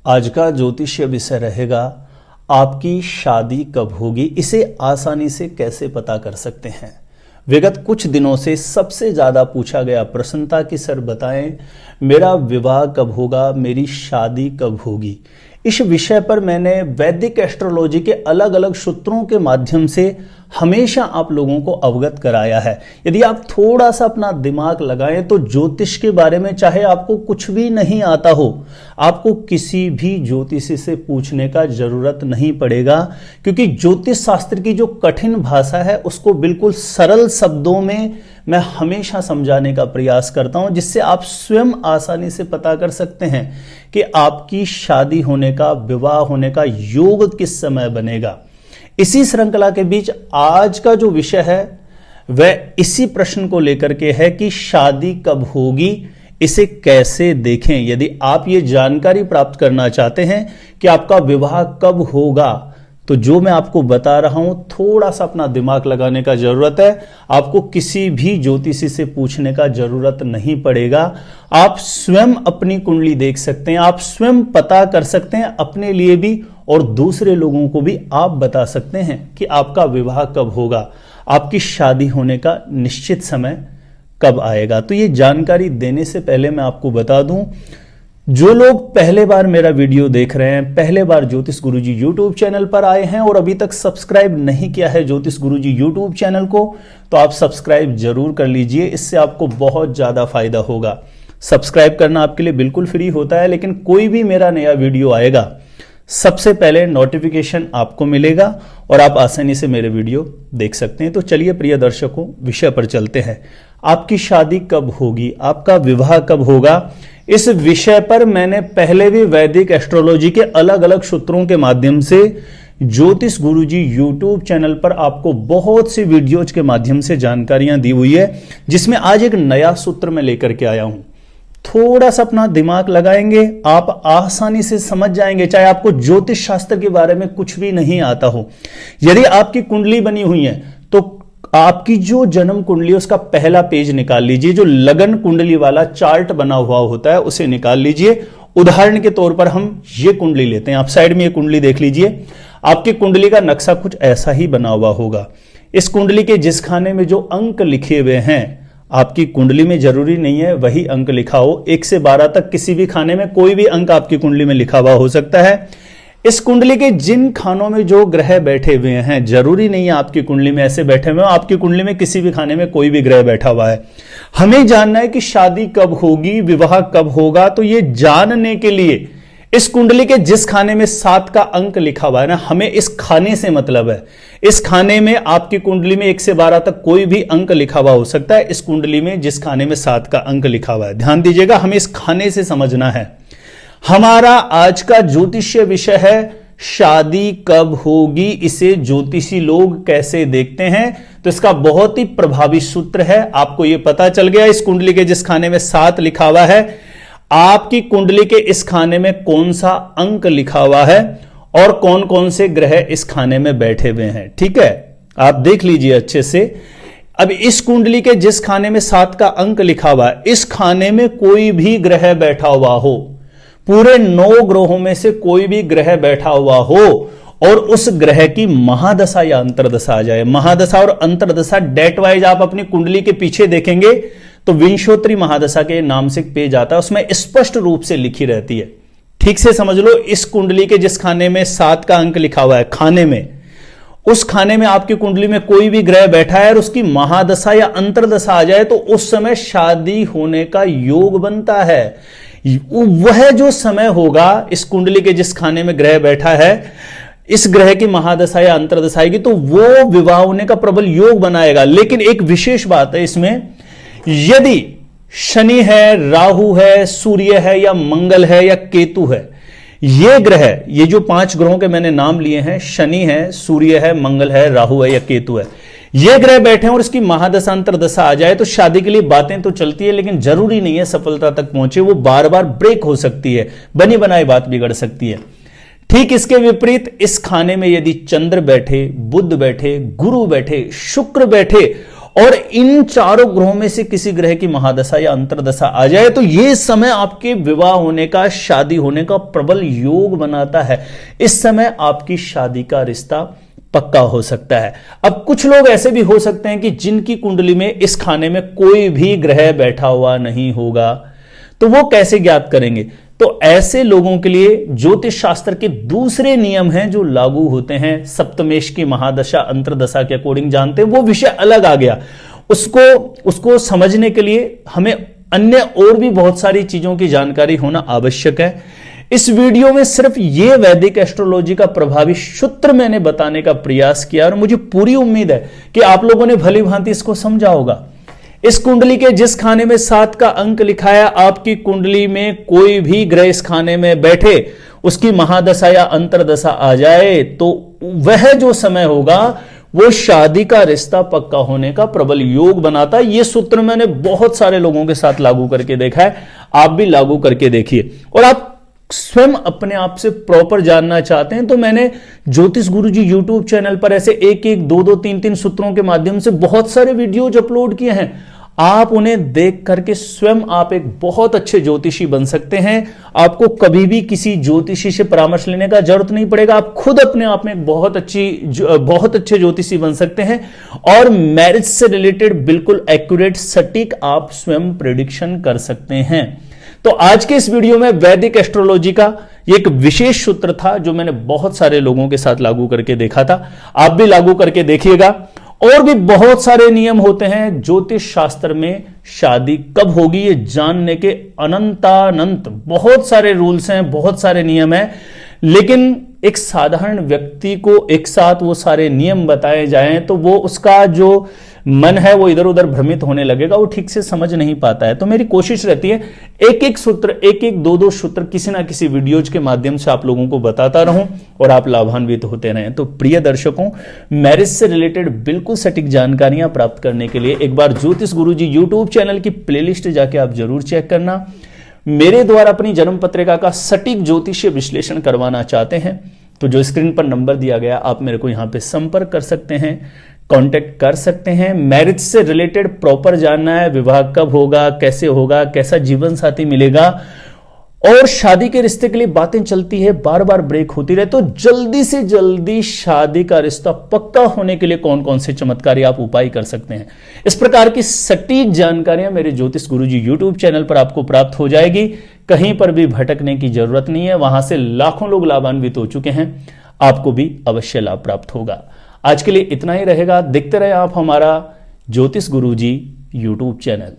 आज का ज्योतिष्य विषय रहेगा आपकी शादी कब होगी, इसे आसानी से कैसे पता कर सकते हैं। विगत कुछ दिनों से सबसे ज्यादा पूछा गया प्रश्न था कि सर बताएं मेरा विवाह कब होगा, मेरी शादी कब होगी। इस विषय पर मैंने वैदिक एस्ट्रोलॉजी के अलग अलग सूत्रों के माध्यम से हमेशा आप लोगों को अवगत कराया है। यदि आप थोड़ा सा अपना दिमाग लगाएं तो ज्योतिष के बारे में चाहे आपको कुछ भी नहीं आता हो, आपको किसी भी ज्योतिषी से पूछने का जरूरत नहीं पड़ेगा, क्योंकि ज्योतिष शास्त्र की जो कठिन भाषा है उसको बिल्कुल सरल शब्दों में मैं हमेशा समझाने का प्रयास करता हूं, जिससे आप स्वयं आसानी से पता कर सकते हैं कि आपकी शादी होने का, विवाह होने का योग किस समय बनेगा। इसी श्रृंखला के बीच आज का जो विषय है वह इसी प्रश्न को लेकर के है कि शादी कब होगी, इसे कैसे देखें। यदि आप ये जानकारी प्राप्त करना चाहते हैं कि आपका विवाह कब होगा, तो जो मैं आपको बता रहा हूं थोड़ा सा अपना दिमाग लगाने का जरूरत है। आपको किसी भी ज्योतिषी से पूछने का जरूरत नहीं पड़ेगा। आप स्वयं अपनी कुंडली देख सकते हैं, आप स्वयं पता कर सकते हैं, अपने लिए भी और दूसरे लोगों को भी आप बता सकते हैं कि आपका विवाह कब होगा, आपकी शादी होने का निश्चित समय कब आएगा। तो ये जानकारी देने से पहले मैं आपको बता दूं, जो लोग पहले बार मेरा वीडियो देख रहे हैं, पहले बार ज्योतिष गुरुजी यूट्यूब चैनल पर आए हैं और अभी तक सब्सक्राइब नहीं किया है ज्योतिष गुरुजी यूट्यूब चैनल को, तो आप सब्सक्राइब जरूर कर लीजिए। इससे आपको बहुत ज्यादा फायदा होगा। सब्सक्राइब करना आपके लिए बिल्कुल फ्री होता है, लेकिन कोई भी मेरा नया वीडियो आएगा सबसे पहले नोटिफिकेशन आपको मिलेगा और आप आसानी से मेरे वीडियो देख सकते हैं। तो चलिए प्रिय दर्शकों, विषय पर चलते हैं। आपकी शादी कब होगी, आपका विवाह कब होगा, इस विषय पर मैंने पहले भी वैदिक एस्ट्रोलॉजी के अलग अलग सूत्रों के माध्यम से ज्योतिष गुरुजी यूट्यूब चैनल पर आपको बहुत सी वीडियोज के माध्यम से जानकारियां दी हुई है, जिसमें आज एक नया सूत्र मैं लेकर के आया हूं। थोड़ा सा अपना दिमाग लगाएंगे, आप आसानी से समझ जाएंगे, चाहे आपको ज्योतिष शास्त्र के बारे में कुछ भी नहीं आता हो। यदि आपकी कुंडली बनी हुई है तो आपकी जो जन्म कुंडली है उसका पहला पेज निकाल लीजिए। जो लगन कुंडली वाला चार्ट बना हुआ होता है उसे निकाल लीजिए। उदाहरण के तौर पर हम ये कुंडली लेते हैं। आप साइड में ये कुंडली देख लीजिए। आपकी कुंडली का नक्शा कुछ ऐसा ही बना हुआ होगा। इस कुंडली के जिस खाने में जो अंक लिखे हुए हैं, आपकी कुंडली में जरूरी नहीं है वही अंक लिखा हो। 1 से 12 तक किसी भी खाने में कोई भी अंक आपकी कुंडली में लिखा हुआ हो सकता है। इस कुंडली के जिन खानों में जो ग्रह बैठे हुए हैं, जरूरी नहीं है आपकी कुंडली में ऐसे बैठे हुए हो, आपकी कुंडली में किसी भी खाने में कोई भी ग्रह बैठा हुआ है। हमें जानना है कि शादी कब होगी, विवाह कब होगा। तो ये जानने के लिए इस कुंडली के जिस खाने में 7 का अंक लिखा हुआ है ना, हमें इस खाने से मतलब है। इस खाने में आपकी कुंडली में 1 से 12 तक कोई भी अंक लिखा हुआ हो सकता है। इस कुंडली में जिस खाने में 7 का अंक लिखा हुआ है, ध्यान दीजिएगा, हमें इस खाने से समझना है। हमारा आज का ज्योतिषीय विषय है शादी कब होगी, इसे ज्योतिषी लोग कैसे देखते हैं। तो इसका बहुत ही प्रभावी सूत्र है। आपको यह पता चल गया इस कुंडली के जिस खाने में 7 लिखा हुआ है, आपकी कुंडली के इस खाने में कौन सा अंक लिखा हुआ है और कौन कौन से ग्रह इस खाने में बैठे हुए हैं। ठीक है, आप देख लीजिए अच्छे से। अब इस कुंडली के जिस खाने में 7 का अंक लिखा हुआ है, इस खाने में कोई भी ग्रह बैठा हुआ हो, पूरे 9 ग्रहों में से कोई भी ग्रह बैठा हुआ हो और उस ग्रह की महादशा या अंतरदशा आ जाए। महादशा और अंतरदशा डेट वाइज आप अपनी कुंडली के पीछे देखेंगे तो विंशोत्तरी महादशा के नाम से एक पेज आता है, उसमें स्पष्ट रूप से लिखी रहती है। ठीक से समझ लो, इस कुंडली के जिस खाने में 7 का अंक लिखा हुआ है, खाने में, उस खाने में आपकी कुंडली में कोई भी ग्रह बैठा है और उसकी महादशा या अंतरदशा आ जाए तो उस समय शादी होने का योग बनता है। वह जो समय होगा, इस कुंडली के जिस खाने में ग्रह बैठा है, इस ग्रह की महादशा या अंतरदशा आएगी तो वो विवाह होने का प्रबल योग बनाएगा। लेकिन एक विशेष बात है इसमें, यदि शनि है, राहु है, सूर्य है या मंगल है या केतु है, ये ग्रह, ये जो 5 ग्रहों के मैंने नाम लिए हैं, शनि है, सूर्य है, मंगल है, राहु है या केतु है, ये ग्रह बैठे हैं और इसकी महादशा अंतरदशा आ जाए तो शादी के लिए बातें तो चलती है, लेकिन जरूरी नहीं है सफलता तक पहुंचे। वो बार बार ब्रेक हो सकती है, बनी बनाई बात बिगड़ सकती है। ठीक इसके विपरीत इस खाने में यदि चंद्र बैठे, बुध बैठे, गुरु बैठे, शुक्र बैठे और इन चारों ग्रहों में से किसी ग्रह की महादशा या अंतरदशा आ जाए तो यह समय आपके विवाह होने का, शादी होने का प्रबल योग बनाता है। इस समय आपकी शादी का रिश्ता पक्का हो सकता है। अब कुछ लोग ऐसे भी हो सकते हैं कि जिनकी कुंडली में इस खाने में कोई भी ग्रह बैठा हुआ नहीं होगा, तो वो कैसे ज्ञात करेंगे? तो ऐसे लोगों के लिए ज्योतिष शास्त्र के दूसरे नियम हैं जो लागू होते हैं। सप्तमेश की महादशा अंतरदशा के अकॉर्डिंग जानते हैं, वो विषय अलग आ गया। उसको समझने के लिए हमें अन्य और भी बहुत सारी चीजों की जानकारी होना आवश्यक है। इस वीडियो में सिर्फ ये वैदिक एस्ट्रोलॉजी का प्रभावी सूत्र मैंने बताने का प्रयास किया और मुझे पूरी उम्मीद है कि आप लोगों ने भली भांति इसको समझा होगा। इस कुंडली के जिस खाने में 7 का अंक लिखा है, आपकी कुंडली में कोई भी ग्रह इस खाने में बैठे, उसकी महादशा या अंतरदशा आ जाए तो वह जो समय होगा वो शादी का रिश्ता पक्का होने का प्रबल योग बनाता है। यह सूत्र मैंने बहुत सारे लोगों के साथ लागू करके देखा है, आप भी लागू करके देखिए। और आप स्वयं अपने आप से प्रॉपर जानना चाहते हैं तो मैंने ज्योतिष गुरुजी यूट्यूब चैनल पर ऐसे 1-1, 2-2, 3-3 सूत्रों के माध्यम से बहुत सारे वीडियोज अपलोड किए हैं। आप उन्हें देख करके स्वयं आप एक बहुत अच्छे ज्योतिषी बन सकते हैं। आपको कभी भी किसी ज्योतिषी से परामर्श लेने का जरूरत नहीं पड़ेगा। आप खुद अपने आप में एक बहुत अच्छे ज्योतिषी बन सकते हैं और मैरिज से रिलेटेड बिल्कुल एक्यूरेट, सटीक आप स्वयं प्रेडिक्शन कर सकते हैं। तो आज के इस वीडियो में वैदिक एस्ट्रोलॉजी का एक विशेष सूत्र था जो मैंने बहुत सारे लोगों के साथ लागू करके देखा था। आप भी लागू करके देखिएगा। और भी बहुत सारे नियम होते हैं ज्योतिष शास्त्र में, शादी कब होगी ये जानने के अनंतानंत बहुत सारे रूल्स हैं, बहुत सारे नियम हैं। लेकिन एक साधारण व्यक्ति को एक साथ वो सारे नियम बताए जाएं तो वो उसका जो मन है वो इधर उधर भ्रमित होने लगेगा, वो ठीक से समझ नहीं पाता है। तो मेरी कोशिश रहती है एक-एक सूत्र, 1-1, 2-2 सूत्र किसी ना किसी वीडियोज के माध्यम से आप लोगों को बताता रहूं और आप लाभान्वित होते रहें। तो प्रिय दर्शकों, मैरिज से रिलेटेड बिल्कुल सटीक जानकारियां प्राप्त करने के लिए एक बार ज्योतिष गुरुजी यूट्यूब चैनल की प्लेलिस्ट जाके आप जरूर चेक करना। मेरे द्वारा अपनी जन्म पत्रिका का सटीक ज्योतिषीय विश्लेषण करवाना चाहते हैं तो जो स्क्रीन पर नंबर दिया गया आप मेरे को यहां पे संपर्क कर सकते हैं, कांटेक्ट कर सकते हैं। मैरिज से रिलेटेड प्रॉपर जानना है, विवाह कब होगा, कैसे होगा, कैसा जीवन साथी मिलेगा और शादी के रिश्ते के लिए बातें चलती है, बार बार ब्रेक होती रहे, तो जल्दी से जल्दी शादी का रिश्ता पक्का होने के लिए कौन कौन से चमत्कारी आप उपाय कर सकते हैं, इस प्रकार की सटीक जानकारियां मेरे ज्योतिष गुरुजी यूट्यूब चैनल पर आपको प्राप्त हो जाएगी। कहीं पर भी भटकने की जरूरत नहीं है, वहां से लाखों लोग लाभान्वित हो चुके हैं, आपको भी अवश्य लाभ प्राप्त होगा। आज के लिए इतना ही रहेगा। देखते रहे आप हमारा ज्योतिष गुरुजी यूट्यूब चैनल।